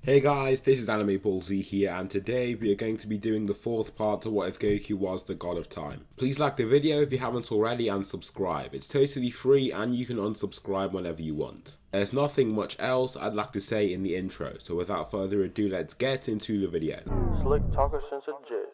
Hey guys, this is Anime Ball Z here, and today we are going to be doing the fourth part to What If Goku Was the God of Time. Please like the video if you haven't already and subscribe. It's totally free and you can unsubscribe whenever you want. There's nothing much else I'd like to say in the intro, so without further ado, let's get into the video. Slick talker since a jet.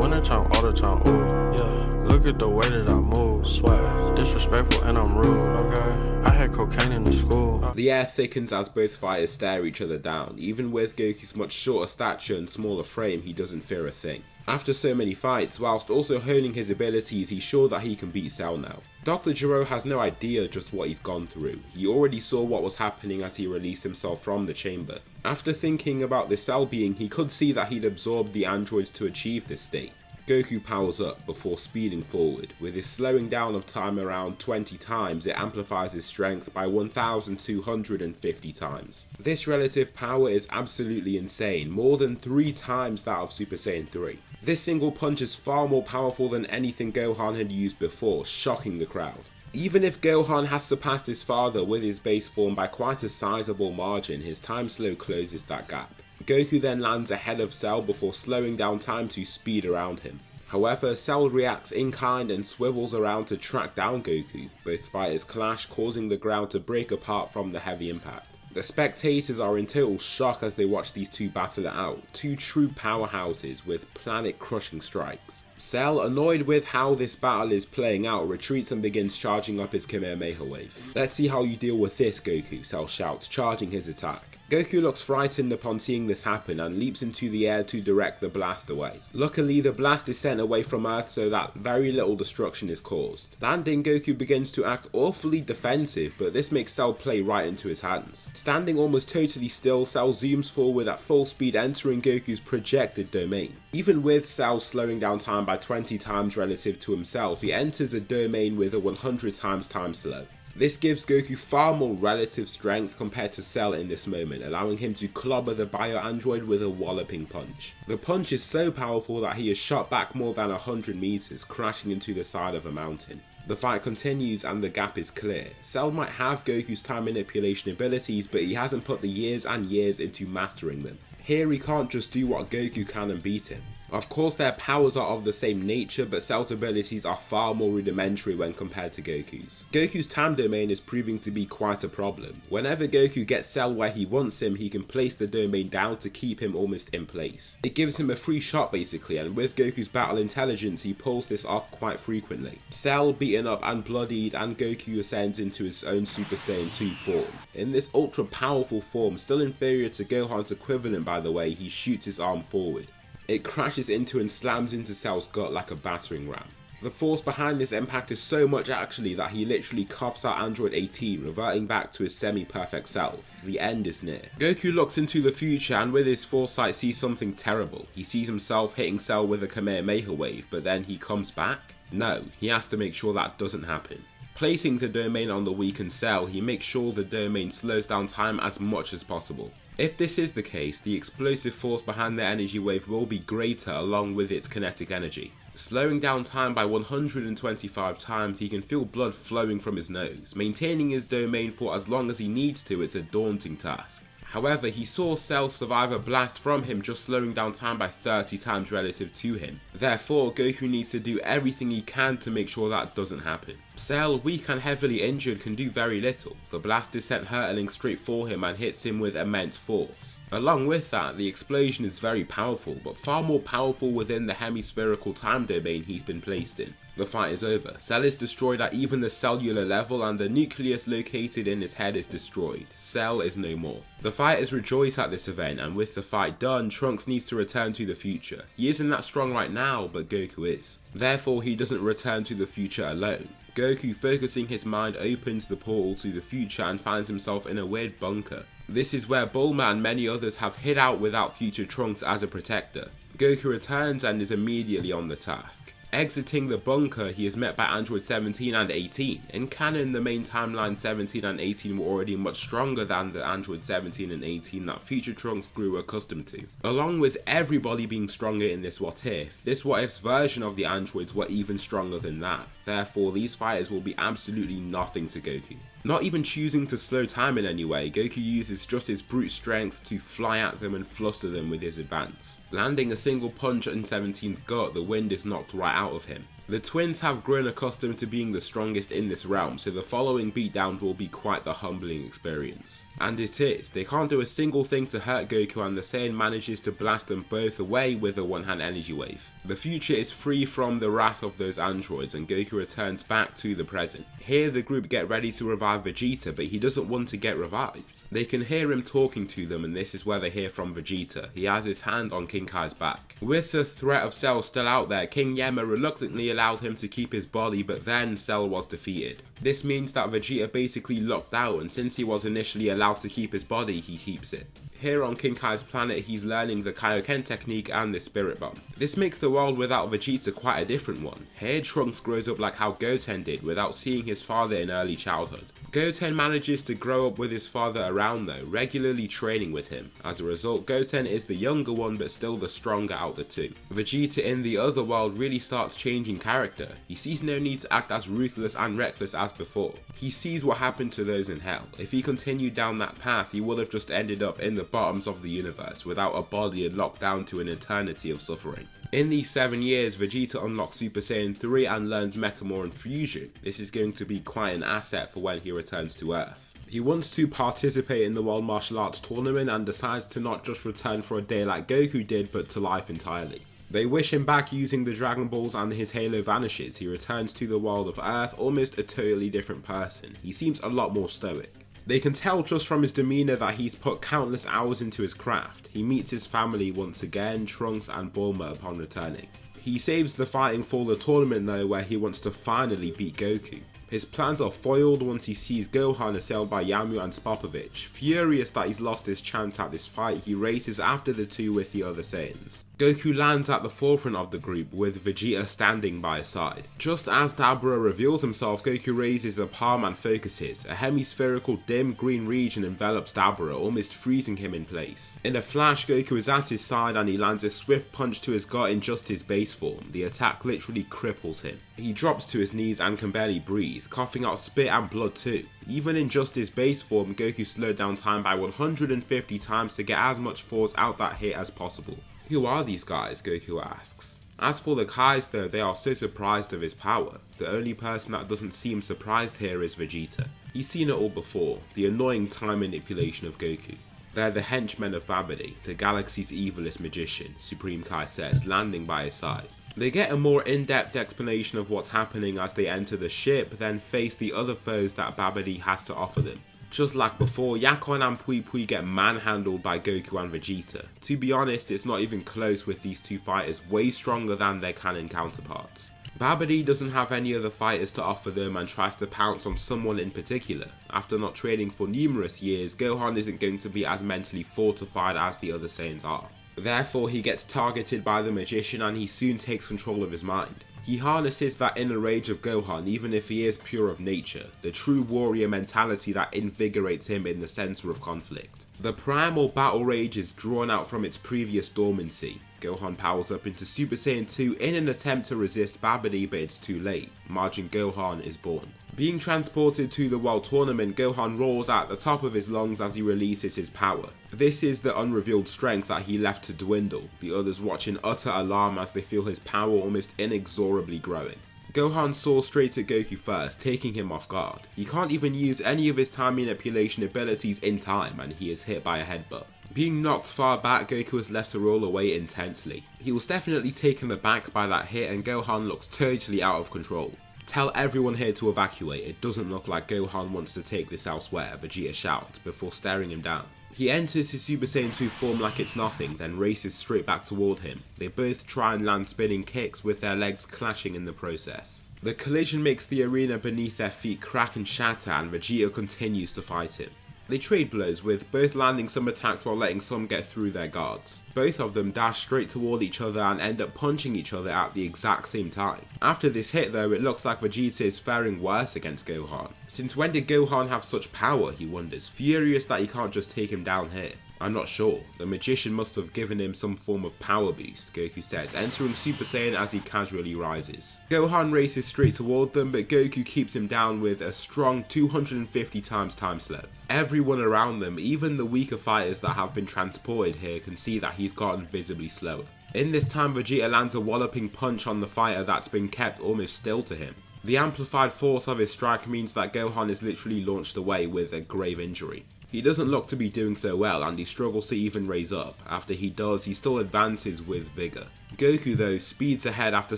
Winter time, all the time, ooh, yeah. Look at the way that I move, swag. Disrespectful and I'm rude, okay. I had cocaine in the school. The air thickens as both fighters stare each other down. Even with Goku's much shorter stature and smaller frame, he doesn't fear a thing. After so many fights, whilst also honing his abilities, he's sure that he can beat Cell now. Dr. Gero has no idea just what he's gone through. He already saw what was happening as he released himself from the chamber. After thinking about the Cell being, he could see that he'd absorbed the androids to achieve this state. Goku powers up before speeding forward. With his slowing down of time around 20 times, it amplifies his strength by 1250 times. This relative power is absolutely insane, more than 3 times that of Super Saiyan 3. This single punch is far more powerful than anything Gohan had used before, shocking the crowd. Even if Gohan has surpassed his father with his base form by quite a sizable margin, his time slow closes that gap. Goku then lands ahead of Cell before slowing down time to speed around him. However, Cell reacts in kind and swivels around to track down Goku. Both fighters clash, causing the ground to break apart from the heavy impact. The spectators are in total shock as they watch these two battle it out, two true powerhouses with planet-crushing strikes. Cell, annoyed with how this battle is playing out, retreats and begins charging up his Kamehameha wave. "Let's see how you deal with this, Goku," Cell shouts, charging his attack. Goku looks frightened upon seeing this happen and leaps into the air to direct the blast away. Luckily, the blast is sent away from Earth so that very little destruction is caused. Landing, Goku begins to act awfully defensive, but this makes Cell play right into his hands. Standing almost totally still, Cell zooms forward at full speed, entering Goku's projected domain. Even with Cell slowing down time by 20 times relative to himself, he enters a domain with a 100 times time slow. This gives Goku far more relative strength compared to Cell in this moment, allowing him to clobber the bio-android with a walloping punch. The punch is so powerful that he is shot back more than 100 meters, crashing into the side of a mountain. The fight continues and the gap is clear. Cell might have Goku's time manipulation abilities, but he hasn't put the years and years into mastering them. Here he can't just do what Goku can and beat him. Of course their powers are of the same nature, but Cell's abilities are far more rudimentary when compared to Goku's. Goku's time domain is proving to be quite a problem. Whenever Goku gets Cell where he wants him, he can place the domain down to keep him almost in place. It gives him a free shot basically, and with Goku's battle intelligence he pulls this off quite frequently. Cell beaten up and bloodied, and Goku ascends into his own Super Saiyan 2 form. In this ultra powerful form, still inferior to Gohan's equivalent by the way, he shoots his arm forward. It crashes into and slams into Cell's gut like a battering ram. The force behind this impact is so much actually that he literally coughs out Android 18, reverting back to his semi-perfect self. The end is near. Goku looks into the future and with his foresight sees something terrible. He sees himself hitting Cell with a Kamehameha wave, but then he comes back? No, he has to make sure that doesn't happen. Placing the domain on the weakened Cell, he makes sure the domain slows down time as much as possible. If this is the case, the explosive force behind the energy wave will be greater along with its kinetic energy. Slowing down time by 125 times, he can feel blood flowing from his nose. Maintaining his domain for as long as he needs to, it's a daunting task. However, he saw Cell survive a blast from him just slowing down time by 30 times relative to him. Therefore, Goku needs to do everything he can to make sure that doesn't happen. Cell, weak and heavily injured, can do very little. The blast is sent hurtling straight for him and hits him with immense force. Along with that, the explosion is very powerful, but far more powerful within the hemispherical time domain he's been placed in. The fight is over. Cell is destroyed at even the cellular level and the nucleus located in his head is destroyed. Cell is no more. The fighters rejoice at this event, and with the fight done, Trunks needs to return to the future. He isn't that strong right now, but Goku is. Therefore, he doesn't return to the future alone. Goku, focusing his mind, opens the portal to the future and finds himself in a weird bunker. This is where Bulma and many others have hid out without future Trunks as a protector. Goku returns and is immediately on the task. Exiting the bunker, he is met by Android 17 and 18. In canon, the main timeline 17 and 18 were already much stronger than the Android 17 and 18 that future Trunks grew accustomed to. Along with everybody being stronger in this what if's version of the androids were even stronger than that. Therefore, these fighters will be absolutely nothing to Goku. Not even choosing to slow time in any way, Goku uses just his brute strength to fly at them and fluster them with his advance. Landing a single punch in 17's gut, the wind is knocked right out of him. The twins have grown accustomed to being the strongest in this realm, so the following beatdown will be quite the humbling experience. And it is. They can't do a single thing to hurt Goku, and the Saiyan manages to blast them both away with a one-hand energy wave. The future is free from the wrath of those androids, and Goku returns back to the present. Here the group get ready to revive Vegeta, but he doesn't want to get revived. They can hear him talking to them, and this is where they hear from Vegeta. He has his hand on King Kai's back. With the threat of Cell still out there, King Yama reluctantly allowed him to keep his body, but then Cell was defeated. This means that Vegeta basically locked out, and since he was initially allowed to keep his body, he keeps it. Here on King Kai's planet, he's learning the Kaioken technique and the Spirit Bomb. This makes the world without Vegeta quite a different one. Here Trunks grows up like how Goten did, without seeing his father in early childhood. Goten manages to grow up with his father around though, regularly training with him. As a result, Goten is the younger one but still the stronger out of the two. Vegeta in the other world really starts changing character. He sees no need to act as ruthless and reckless as before. He sees what happened to those in hell. If he continued down that path, he would have just ended up in the bottoms of the universe without a body and locked down to an eternity of suffering. In these 7 years, Vegeta unlocks Super Saiyan 3 and learns Metamorph Fusion. This is going to be quite an asset for when he returns to Earth. He wants to participate in the World Martial Arts Tournament and decides to not just return for a day like Goku did, but to life entirely. They wish him back using the Dragon Balls and his halo vanishes. He returns to the world of Earth almost a totally different person. He seems a lot more stoic. They can tell just from his demeanour that he's put countless hours into his craft. He meets his family once again, Trunks and Bulma, upon returning. He saves the fighting for the tournament though, where he wants to finally beat Goku. His plans are foiled once he sees Gohan assailed by Yamu and Spopovich. Furious that he's lost his chance at this fight, he races after the two with the other Saiyans. Goku lands at the forefront of the group with Vegeta standing by his side. Just as Dabura reveals himself, Goku raises a palm and focuses. A hemispherical dim green region envelops Dabura, almost freezing him in place. In a flash, Goku is at his side and he lands a swift punch to his gut in just his base form. The attack literally cripples him. He drops to his knees and can barely breathe, coughing out spit and blood too. Even in just his base form, Goku slowed down time by 150 times to get as much force out that hit as possible. Who are these guys? Goku asks. As for the Kais though, they are so surprised of his power. The only person that doesn't seem surprised here is Vegeta. He's seen it all before, the annoying time manipulation of Goku. They're the henchmen of Babidi, the galaxy's evilest magician, Supreme Kai says, landing by his side. They get a more in-depth explanation of what's happening as they enter the ship, then face the other foes that Babidi has to offer them. Just like before, Yakon and Pui Pui get manhandled by Goku and Vegeta. To be honest, it's not even close with these two fighters way stronger than their canon counterparts. Babidi doesn't have any other fighters to offer them and tries to pounce on someone in particular. After not training for numerous years, Gohan isn't going to be as mentally fortified as the other Saiyans are. Therefore, he gets targeted by the magician and he soon takes control of his mind. He harnesses that inner rage of Gohan even if he is pure of nature, the true warrior mentality that invigorates him in the center of conflict. The primal battle rage is drawn out from its previous dormancy. Gohan powers up into Super Saiyan 2 in an attempt to resist Babidi, but it's too late. Majin Gohan is born. Being transported to the World Tournament, Gohan roars at the top of his lungs as he releases his power. This is the unrevealed strength that he left to dwindle. The others watch in utter alarm as they feel his power almost inexorably growing. Gohan soars straight at Goku first, taking him off guard. He can't even use any of his time manipulation abilities in time and he is hit by a headbutt. Being knocked far back, Goku is left to roll away intensely. He was definitely taken aback by that hit and Gohan looks totally out of control. Tell everyone here to evacuate, it doesn't look like Gohan wants to take this elsewhere, Vegeta shouts before staring him down. He enters his Super Saiyan 2 form like it's nothing, then races straight back toward him. They both try and land spinning kicks with their legs clashing in the process. The collision makes the arena beneath their feet crack and shatter and Vegeta continues to fight him. They trade blows, with both landing some attacks while letting some get through their guards. Both of them dash straight toward each other and end up punching each other at the exact same time. After this hit though, it looks like Vegeta is faring worse against Gohan. Since when did Gohan have such power, he wonders, furious that he can't just take him down here. I'm not sure. The magician must have given him some form of power boost, Goku says, entering Super Saiyan as he casually rises. Gohan races straight toward them, but Goku keeps him down with a strong 250 times time slow. Everyone around them, even the weaker fighters that have been transported here, can see that he's gotten visibly slower. In this time, Vegeta lands a walloping punch on the fighter that's been kept almost still to him. The amplified force of his strike means that Gohan is literally launched away with a grave injury. He doesn't look to be doing so well, and he struggles to even raise up. After he does, he still advances with vigour. Goku though speeds ahead after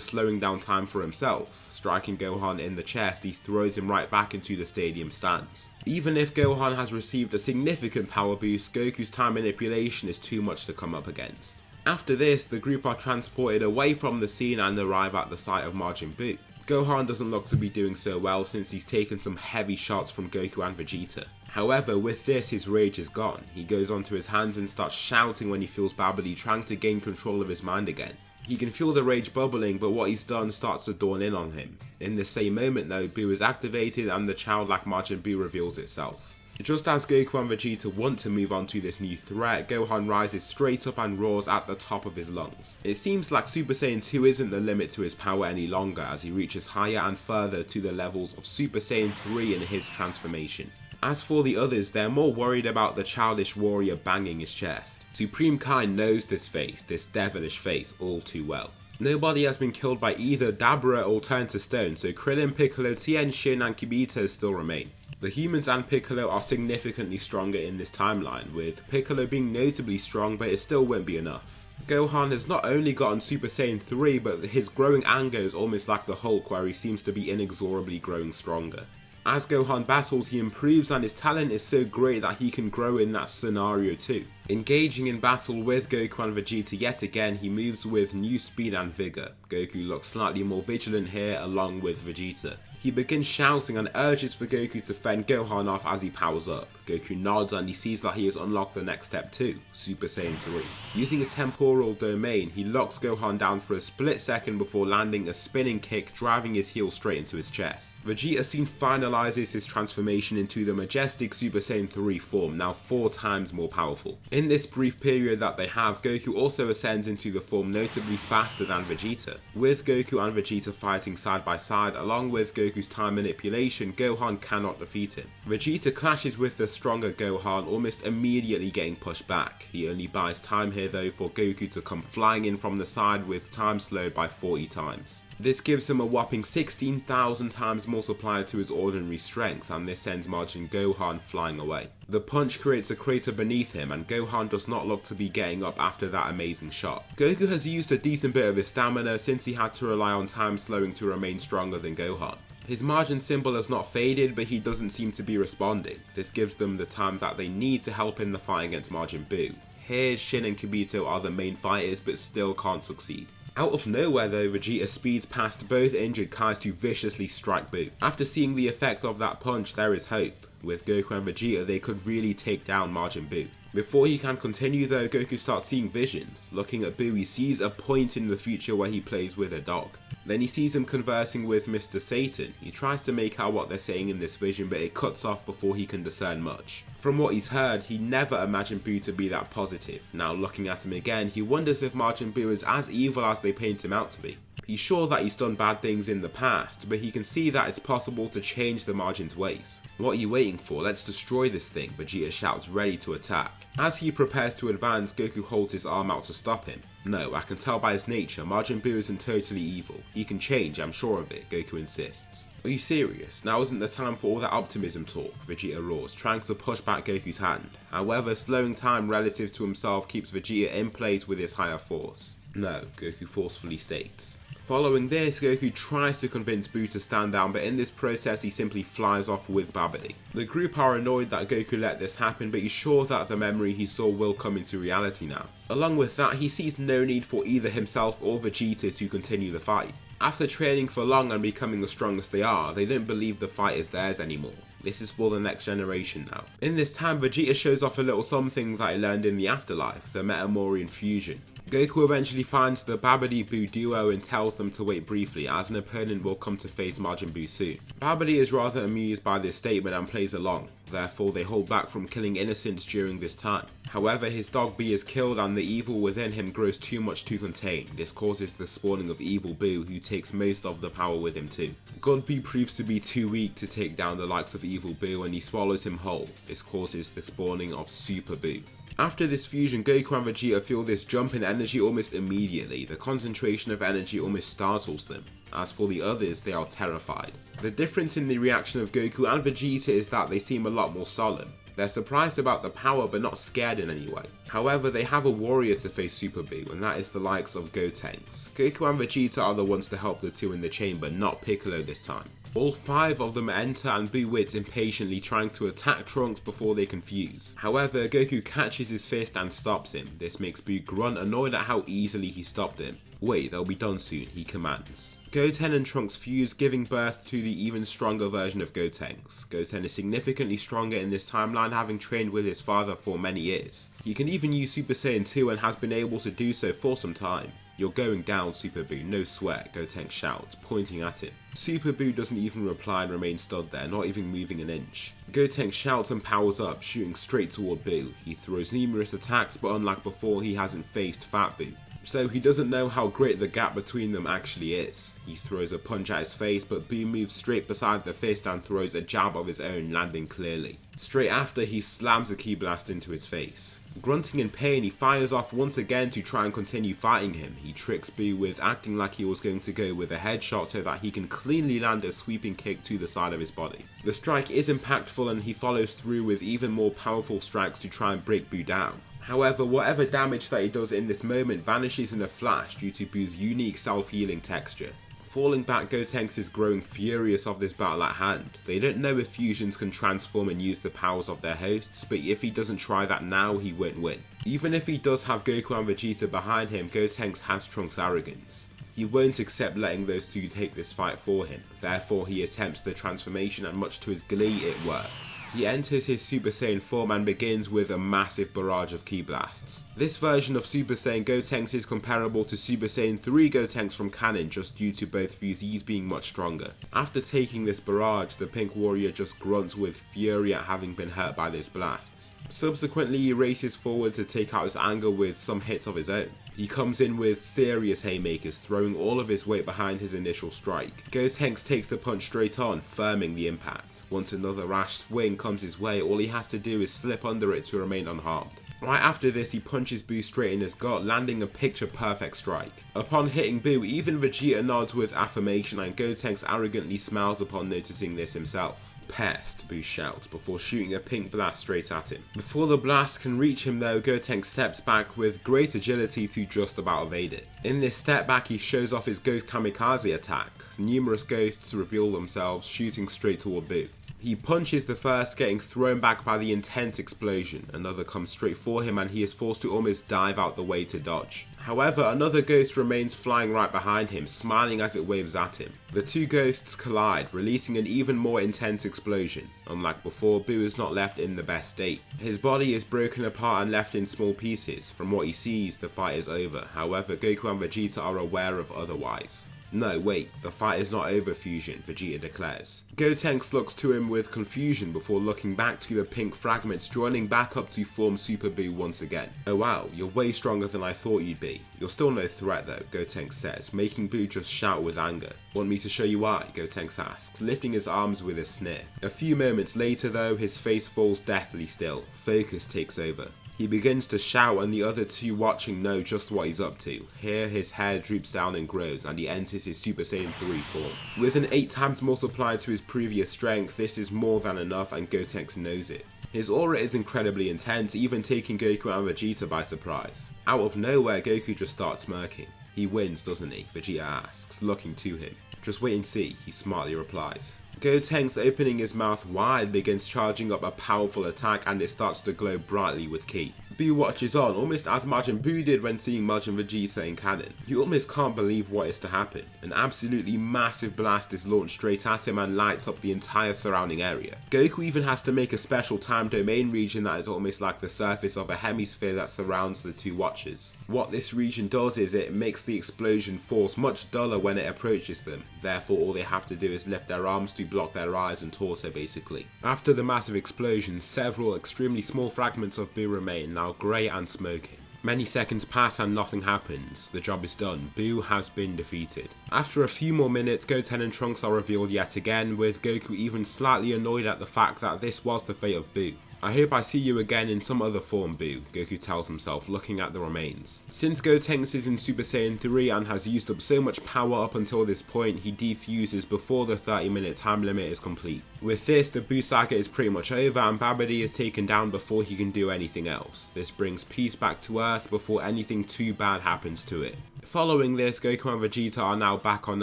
slowing down time for himself. Striking Gohan in the chest, he throws him right back into the stadium stands. Even if Gohan has received a significant power boost, Goku's time manipulation is too much to come up against. After this, the group are transported away from the scene and arrive at the site of Majin Buu. Gohan doesn't look to be doing so well since he's taken some heavy shots from Goku and Vegeta. However, with this, his rage is gone. He goes onto his hands and starts shouting when he feels Babidi trying to gain control of his mind again. He can feel the rage bubbling, but what he's done starts to dawn in on him. In the same moment though, Buu is activated and the childlike Majin Buu reveals itself. Just as Goku and Vegeta want to move on to this new threat, Gohan rises straight up and roars at the top of his lungs. It seems like Super Saiyan 2 isn't the limit to his power any longer as he reaches higher and further to the levels of Super Saiyan 3 in his transformation. As for the others, they're more worried about the childish warrior banging his chest. Supreme Kai knows this face, this devilish face, all too well. Nobody has been killed by either Dabura or turned to stone, so Krillin, Piccolo, Tien, Shin and Kibito still remain. The humans and Piccolo are significantly stronger in this timeline, with Piccolo being notably strong, but it still won't be enough. Gohan has not only gotten Super Saiyan 3, but his growing anger is almost like the Hulk, where he seems to be inexorably growing stronger. As Gohan battles, he improves and his talent is so great that he can grow in that scenario too. Engaging in battle with Goku and Vegeta yet again, he moves with new speed and vigour. Goku looks slightly more vigilant here along with Vegeta. He begins shouting and urges for Goku to fend Gohan off as he powers up. Goku nods and he sees that he has unlocked the next step too, Super Saiyan 3. Using his temporal domain, he locks Gohan down for a split second before landing a spinning kick, driving his heel straight into his chest. Vegeta soon finalizes his transformation into the majestic Super Saiyan 3 form, now 4 times more powerful. In this brief period that they have, Goku also ascends into the form notably faster than Vegeta. With Goku and Vegeta fighting side by side, along with Goku's time manipulation, Gohan cannot defeat him. Vegeta clashes with the stronger Gohan, almost immediately getting pushed back. He only buys time here though for Goku to come flying in from the side with time slowed by 40 times. This gives him a whopping 16,000 times multiplier to his ordinary strength, and this sends Majin Gohan flying away. The punch creates a crater beneath him and Gohan does not look to be getting up after that amazing shot. Goku has used a decent bit of his stamina since he had to rely on time slowing to remain stronger than Gohan. His Majin symbol has not faded, but he doesn't seem to be responding. This gives them the time that they need to help in the fight against Majin Buu. Here, Shin and Kibito are the main fighters but still can't succeed. Out of nowhere though, Vegeta speeds past both injured Kais to viciously strike Buu. After seeing the effect of that punch, there is hope. With Goku and Vegeta, they could really take down Majin Buu. Before he can continue though, Goku starts seeing visions. Looking at Buu, he sees a point in the future where he plays with a dog. Then he sees him conversing with Mr. Satan. He tries to make out what they're saying in this vision, but it cuts off before he can discern much. From what he's heard, he never imagined Buu to be that positive. Now looking at him again, he wonders if Majin Buu is as evil as they paint him out to be. He's sure that he's done bad things in the past, but he can see that it's possible to change the Majin's ways. What are you waiting for? Let's destroy this thing, Vegeta shouts, ready to attack. As he prepares to advance, Goku holds his arm out to stop him. No, I can tell by his nature, Majin Buu isn't totally evil. He can change, I'm sure of it, Goku insists. Are you serious? Now isn't the time for all that optimism talk, Vegeta roars, trying to push back Goku's hand. However, slowing time relative to himself keeps Vegeta in place with his higher force. No, Goku forcefully states. Following this, Goku tries to convince Buu to stand down, but in this process he simply flies off with Babidi. The group are annoyed that Goku let this happen, but he's sure that the memory he saw will come into reality now. Along with that, he sees no need for either himself or Vegeta to continue the fight. After training for long and becoming the strongest they are, they don't believe the fight is theirs anymore. This is for the next generation now. In this time, Vegeta shows off a little something that he learned in the Afterlife, the Metamorian fusion. Goku eventually finds the Babidi Buu duo and tells them to wait briefly as an opponent will come to face Majin Buu soon. Babidi is rather amused by this statement and plays along, therefore they hold back from killing innocents during this time. However, his dog Bee is killed and the evil within him grows too much to contain. This causes the spawning of Evil Buu, who takes most of the power with him too. God Buu proves to be too weak to take down the likes of Evil Buu and he swallows him whole. This causes the spawning of Super Buu. After this fusion, Goku and Vegeta feel this jump in energy almost immediately. The concentration of energy almost startles them. As for the others, they are terrified. The difference in the reaction of Goku and Vegeta is that they seem a lot more solemn. They're surprised about the power but not scared in any way. However, they have a warrior to face Super Buu, and that is the likes of Gotenks. Goku and Vegeta are the ones to help the two in the chamber, not Piccolo this time. All 5 of them enter and Buu waits impatiently, trying to attack Trunks before they can fuse. However, Goku catches his fist and stops him. This makes Buu grunt, annoyed at how easily he stopped him. Wait, they'll be done soon, he commands. Goten and Trunks fuse, giving birth to the even stronger version of Gotenks. Goten is significantly stronger in this timeline, having trained with his father for many years. He can even use Super Saiyan 2 and has been able to do so for some time. You're going down, Super Buu, no sweat, Gotenks shouts, pointing at him. Super Buu doesn't even reply and remains stood there, not even moving an inch. Gotenks shouts and powers up, shooting straight toward Buu. He throws numerous attacks, but unlike before, he hasn't faced Fat Buu. So he doesn't know how great the gap between them actually is. He throws a punch at his face, but Buu moves straight beside the fist and throws a jab of his own, landing clearly. Straight after, he slams a ki blast into his face. Grunting in pain, he fires off once again to try and continue fighting him. He tricks Buu with acting like he was going to go with a headshot so that he can cleanly land a sweeping kick to the side of his body. The strike is impactful and he follows through with even more powerful strikes to try and break Buu down. However, whatever damage that he does in this moment vanishes in a flash due to Buu's unique self-healing texture. Falling back, Gotenks is growing furious of this battle at hand. They don't know if fusions can transform and use the powers of their hosts, but if he doesn't try that now, he won't win. Even if he does have Goku and Vegeta behind him, Gotenks has Trunks' arrogance. He won't accept letting those two take this fight for him, therefore he attempts the transformation and much to his glee it works. He enters his Super Saiyan form and begins with a massive barrage of ki blasts. This version of Super Saiyan Gotenks is comparable to Super Saiyan 3 Gotenks from canon just due to both fusees being much stronger. After taking this barrage, the Pink Warrior just grunts with fury at having been hurt by those blasts. Subsequently, he races forward to take out his anger with some hits of his own. He comes in with serious haymakers, throwing all of his weight behind his initial strike. Gotenks takes the punch straight on, firming the impact. Once another rash swing comes his way, all he has to do is slip under it to remain unharmed. Right after this, he punches Buu straight in his gut, landing a picture-perfect strike. Upon hitting Buu, even Vegeta nods with affirmation and Gotenks arrogantly smiles upon noticing this himself. Pest, Buu shouts before shooting a pink blast straight at him. Before the blast can reach him though, Gotenks steps back with great agility to just about evade it. In this step back, he shows off his ghost kamikaze attack. Numerous ghosts reveal themselves, shooting straight toward Buu. He punches the first, getting thrown back by the intense explosion. Another comes straight for him and he is forced to almost dive out the way to dodge. However, another ghost remains flying right behind him, smiling as it waves at him. The two ghosts collide, releasing an even more intense explosion. Unlike before, Buu is not left in the best state. His body is broken apart and left in small pieces. From what he sees, the fight is over. However, Goku and Vegeta are aware of otherwise. No, wait, the fight is not over, Fusion, Vegeta declares. Gotenks looks to him with confusion before looking back to the pink fragments joining back up to form Super Buu once again. Oh wow, you're way stronger than I thought you'd be. You're still no threat though, Gotenks says, making Buu just shout with anger. Want me to show you why? Gotenks asks, lifting his arms with a sneer. A few moments later though, his face falls deathly still. Focus takes over. He begins to shout and the other two watching know just what he's up to. Here his hair droops down and grows and he enters his Super Saiyan 3 form. With an 8 times multiplied to his previous strength, this is more than enough and Gotenks knows it. His aura is incredibly intense, even taking Goku and Vegeta by surprise. Out of nowhere, Goku just starts smirking. He wins, doesn't he? Vegeta asks, looking to him. Just wait and see, he smartly replies. Gotenks, opening his mouth wide, begins charging up a powerful attack and it starts to glow brightly with ki. Buu watches on, almost as Majin Buu did when seeing Majin Vegeta in canon. You almost can't believe what is to happen. An absolutely massive blast is launched straight at him and lights up the entire surrounding area. Goku even has to make a special time domain region that is almost like the surface of a hemisphere that surrounds the two watchers. What this region does is it makes the explosion force much duller when it approaches them, therefore all they have to do is lift their arms to block their eyes and torso basically. After the massive explosion, several extremely small fragments of Buu remain, now grey and smoking. Many seconds pass and nothing happens. The job is done. Buu has been defeated. After a few more minutes, Goten and Trunks are revealed yet again, with Goku even slightly annoyed at the fact that this was the fate of Buu. I hope I see you again in some other form, Buu, Goku tells himself, looking at the remains. Since Gotenks is in Super Saiyan 3 and has used up so much power up until this point, he defuses before the 30-minute time limit is complete. With this, the Buu saga is pretty much over and Babidi is taken down before he can do anything else. This brings peace back to Earth before anything too bad happens to it. Following this, Goku and Vegeta are now back on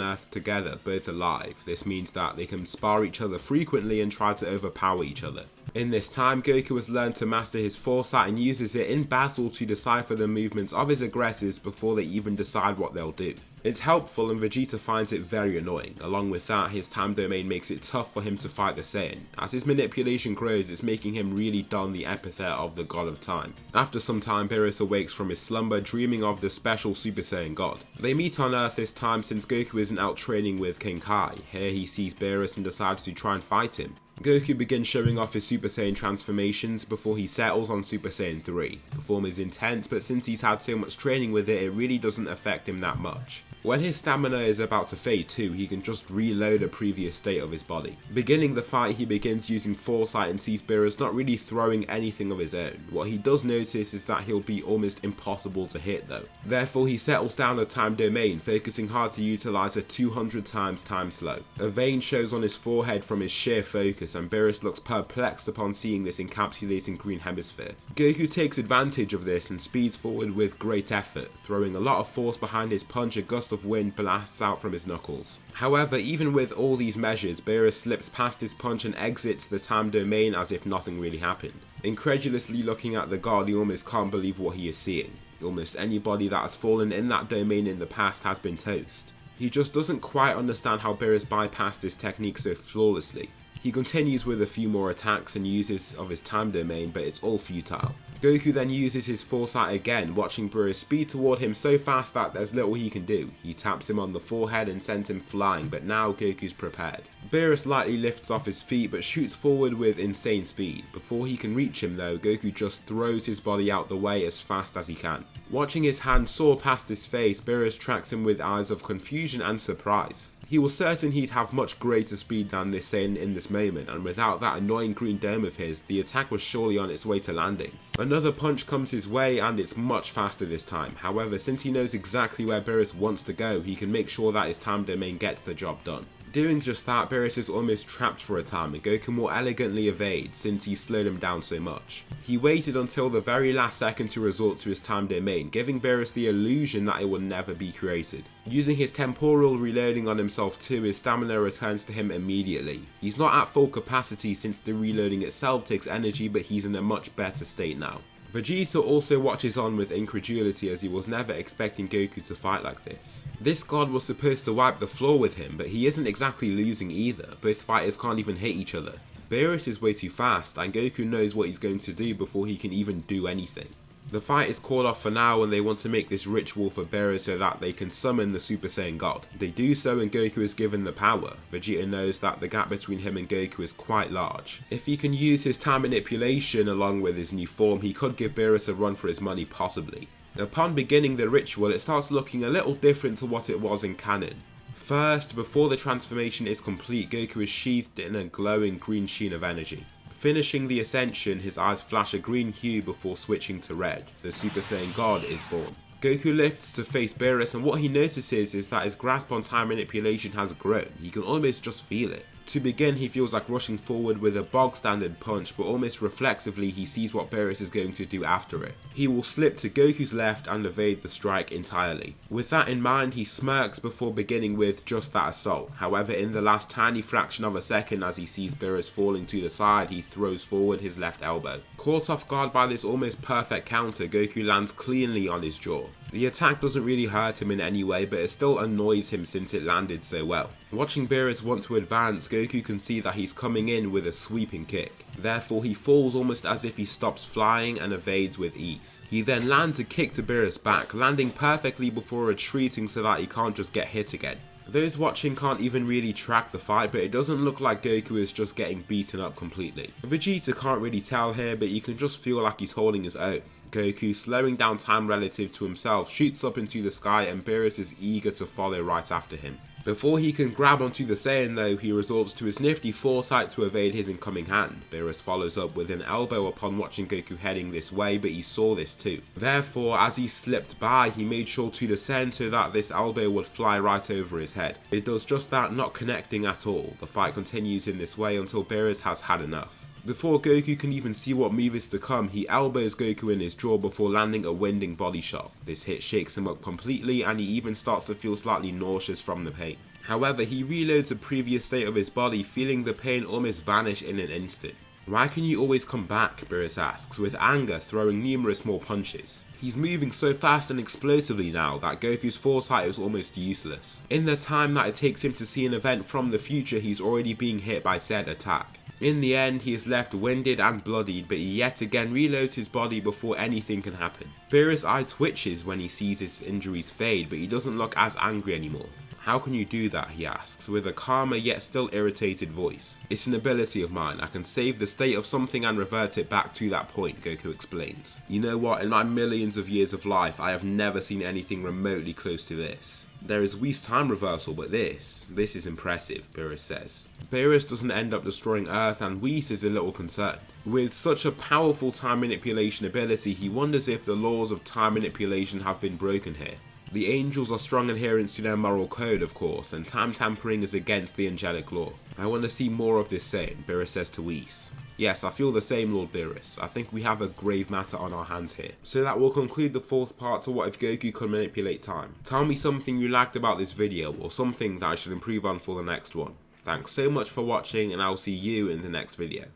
Earth together, both alive. This means that they can spar each other frequently and try to overpower each other. In this time, Goku has learned to master his foresight and uses it in battle to decipher the movements of his aggressors before they even decide what they'll do. It's helpful and Vegeta finds it very annoying. Along with that, his time domain makes it tough for him to fight the Saiyan. As his manipulation grows, it's making him really don the epithet of the God of Time. After some time, Beerus awakes from his slumber, dreaming of the special Super Saiyan God. They meet on Earth this time since Goku isn't out training with King Kai. Here he sees Beerus and decides to try and fight him. Goku begins showing off his Super Saiyan transformations before he settles on Super Saiyan 3. The form is intense, but since he's had so much training with it, it really doesn't affect him that much. When his stamina is about to fade too, he can just reload a previous state of his body. Beginning the fight, he begins using foresight and sees Beerus not really throwing anything of his own. What he does notice is that he'll be almost impossible to hit though. Therefore he settles down a time domain, focusing hard to utilize a 200 times time slow. A vein shows on his forehead from his sheer focus and Beerus looks perplexed upon seeing this encapsulating green hemisphere. Goku takes advantage of this and speeds forward with great effort, throwing a lot of force behind his punch. A gust of wind blasts out from his knuckles. However, even with all these measures, Beerus slips past his punch and exits the time domain as if nothing really happened. Incredulously looking at the god, he almost can't believe what he is seeing. Almost anybody that has fallen in that domain in the past has been toast. He just doesn't quite understand how Beerus bypassed this technique so flawlessly. He continues with a few more attacks and uses of his time domain, but it's all futile. Goku then uses his foresight again, watching Beerus speed toward him so fast that there's little he can do. He taps him on the forehead and sends him flying, but now Goku's prepared. Beerus lightly lifts off his feet but shoots forward with insane speed. Before he can reach him though, Goku just throws his body out the way as fast as he can. Watching his hand soar past his face, Beerus tracks him with eyes of confusion and surprise. He was certain he'd have much greater speed than this Saiyan in this moment, and without that annoying green dome of his, the attack was surely on its way to landing. Another punch comes his way and it's much faster this time. However, since he knows exactly where Beerus wants to go, he can make sure that his time domain gets the job done. Doing just that, Beerus is almost trapped for a time and Goku more elegantly evades since he slowed him down so much. He waited until the very last second to resort to his time domain, giving Beerus the illusion that it will never be created. Using his temporal reloading on himself too, his stamina returns to him immediately. He's not at full capacity since the reloading itself takes energy, but he's in a much better state now. Vegeta also watches on with incredulity as he was never expecting Goku to fight like this. This god was supposed to wipe the floor with him, but he isn't exactly losing either. Both fighters can't even hit each other. Beerus is way too fast and Goku knows what he's going to do before he can even do anything. The fight is called off for now and they want to make this ritual for Beerus so that they can summon the Super Saiyan God. They do so and Goku is given the power. Vegeta knows that the gap between him and Goku is quite large. If he can use his time manipulation along with his new form, he could give Beerus a run for his money possibly. Upon beginning the ritual, it starts looking a little different to what it was in canon. First, before the transformation is complete, Goku is sheathed in a glowing green sheen of energy. Finishing the ascension, his eyes flash a green hue before switching to red. The Super Saiyan God is born. Goku lifts to face Beerus and what he notices is that his grasp on time manipulation has grown. He can almost just feel it. To begin, he feels like rushing forward with a bog standard punch, but almost reflexively he sees what Beerus is going to do after it. He will slip to Goku's left and evade the strike entirely. With that in mind, he smirks before beginning with just that assault. However, in the last tiny fraction of a second as he sees Beerus falling to the side, he throws forward his left elbow. Caught off guard by this almost perfect counter, Goku lands cleanly on his jaw. The attack doesn't really hurt him in any way, but it still annoys him since it landed so well. Watching Beerus want to advance, Goku can see that he's coming in with a sweeping kick. Therefore, he falls almost as if he stops flying and evades with ease. He then lands a kick to Beerus' back, landing perfectly before retreating so that he can't just get hit again. Those watching can't even really track the fight, but it doesn't look like Goku is just getting beaten up completely. Vegeta can't really tell here, but you can just feel like he's holding his own. Goku, slowing down time relative to himself, shoots up into the sky and Beerus is eager to follow right after him. Before he can grab onto the Saiyan though, he resorts to his nifty foresight to evade his incoming hand. Beerus follows up with an elbow upon watching Goku heading this way, but he saw this too. Therefore, as he slipped by, he made sure to descend so that this elbow would fly right over his head. It does just that, not connecting at all. The fight continues in this way until Beerus has had enough. Before Goku can even see what move is to come, he elbows Goku in his jaw before landing a winding body shot. This hit shakes him up completely and he even starts to feel slightly nauseous from the pain. However, he reloads a previous state of his body, feeling the pain almost vanish in an instant. Why can you always come back? Beerus asks, with anger throwing numerous more punches. He's moving so fast and explosively now that Goku's foresight is almost useless. In the time that it takes him to see an event from the future, he's already being hit by said attack. In the end, he is left winded and bloodied, but he yet again reloads his body before anything can happen. Beerus' eye twitches when he sees his injuries fade, but he doesn't look as angry anymore. How can you do that, he asks, with a calmer yet still irritated voice. It's an ability of mine. I can save the state of something and revert it back to that point, Goku explains. You know what, in my millions of years of life, I have never seen anything remotely close to this. There is Whis time reversal, but this is impressive, Beerus says. Beerus doesn't end up destroying Earth and Whis is a little concerned. With such a powerful time manipulation ability, he wonders if the laws of time manipulation have been broken here. The angels are strong adherents to their moral code, of course, and time tampering is against the angelic law. I want to see more of this Saiyan, Beerus says to Whis. Yes, I feel the same, Lord Beerus. I think we have a grave matter on our hands here. So that will conclude the fourth part to what if Goku could manipulate time. Tell me something you liked about this video, or something that I should improve on for the next one. Thanks so much for watching, and I will see you in the next video.